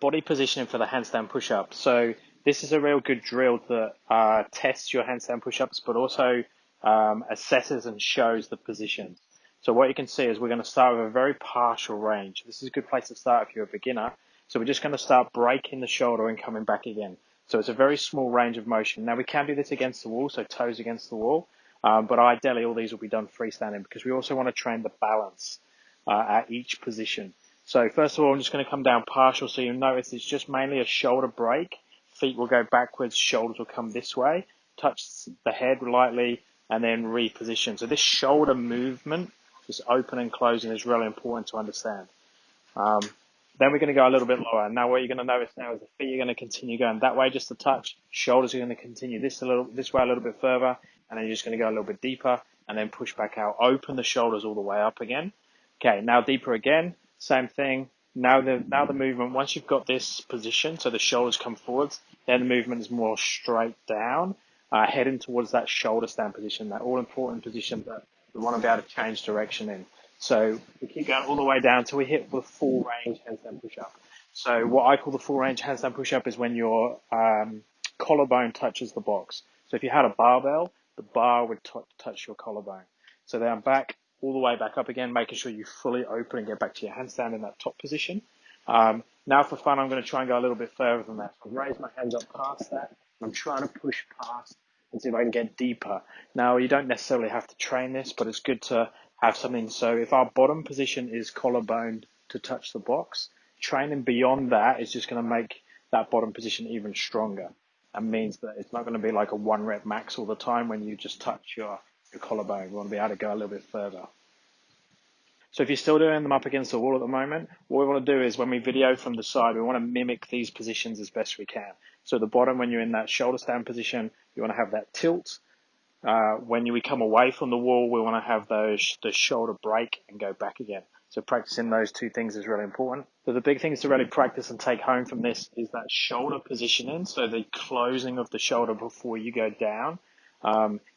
body positioning for the handstand push-up. So this is a real good drill that tests your handstand push-ups, but also assesses and shows the positions. So what you can see is we're going to start with a very partial range. This is a good place to start if you're a beginner. So we're just going to start breaking the shoulder and coming back again. So it's a very small range of motion. Now we can do this against the wall, so toes against the wall, but ideally all these will be done freestanding because we also want to train the balance at each position. So first of all, I'm just going to come down partial. So you'll notice it's just mainly a shoulder break. Feet will go backwards, shoulders will come this way, touch the head lightly, and then reposition. So this shoulder movement, just open and closing, is really important to understand. Then we're going to go a little bit lower. Now what you're going to notice now is the feet are going to continue going that way just a touch. Shoulders are going to continue this way a little bit further, and then you're just going to go a little bit deeper and then push back out. Open the shoulders all the way up again. Okay, now deeper again. Same thing. Now the movement, once you've got this position, so the shoulders come forwards, then the movement is more straight down, heading towards that shoulder stand position, that all important position that we want to be able to change direction in. So we keep going all the way down till we hit the full range handstand push-up. So what I call the full range handstand push-up is when your collarbone touches the box. So if you had a barbell, the bar would touch your collarbone. So then I'm back, all the way back up again, making sure you fully open and get back to your handstand in that top position. Now for fun, I'm going to try and go a little bit further than that. So raise my hands up past that. I'm trying to push past and see if I can get deeper. Now, you don't necessarily have to train this, but it's good to have something. So if our bottom position is collarbone to touch the box, training beyond that is just going to make that bottom position even stronger. And means that it's not going to be like a 1 rep max all the time when you just touch your collarbone. We want to be able to go a little bit further. So if you're still doing them up against the wall at the moment, what we want to do is when we video from the side, we want to mimic these positions as best we can. So at the bottom, when you're in that shoulder stand position, you want to have that tilt. When we come away from the wall, we want to have the shoulder break and go back again. So practicing those two things is really important. So the big things to really practice and take home from this is that shoulder positioning. So the closing of the shoulder before you go down.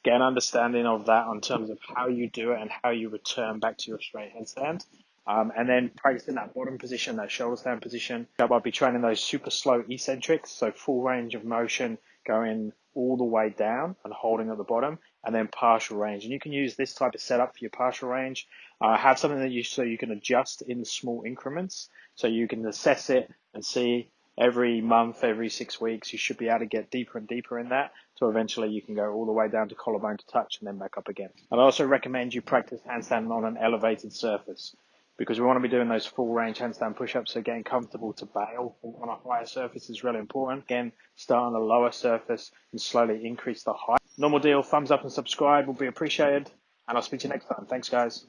Get an understanding of that in terms of how you do it and how you return back to your straight handstand. And then practicing that bottom position, that shoulder stand position. I'll be training those super slow eccentrics, so full range of motion going all the way down and holding at the bottom, and then partial range. And you can use this type of setup for your partial range. Have something that you can adjust in small increments, so you can assess it and see every month, every 6 weeks, you should be able to get deeper and deeper in that. So eventually you can go all the way down to collarbone to touch and then back up again. I'd also recommend you practice handstand on an elevated surface because we want to be doing those full range handstand push-ups. So getting comfortable to bail on a higher surface is really important. Again, start on a lower surface and slowly increase the height. Normal deal, thumbs up and subscribe will be appreciated. And I'll speak to you next time. Thanks, guys.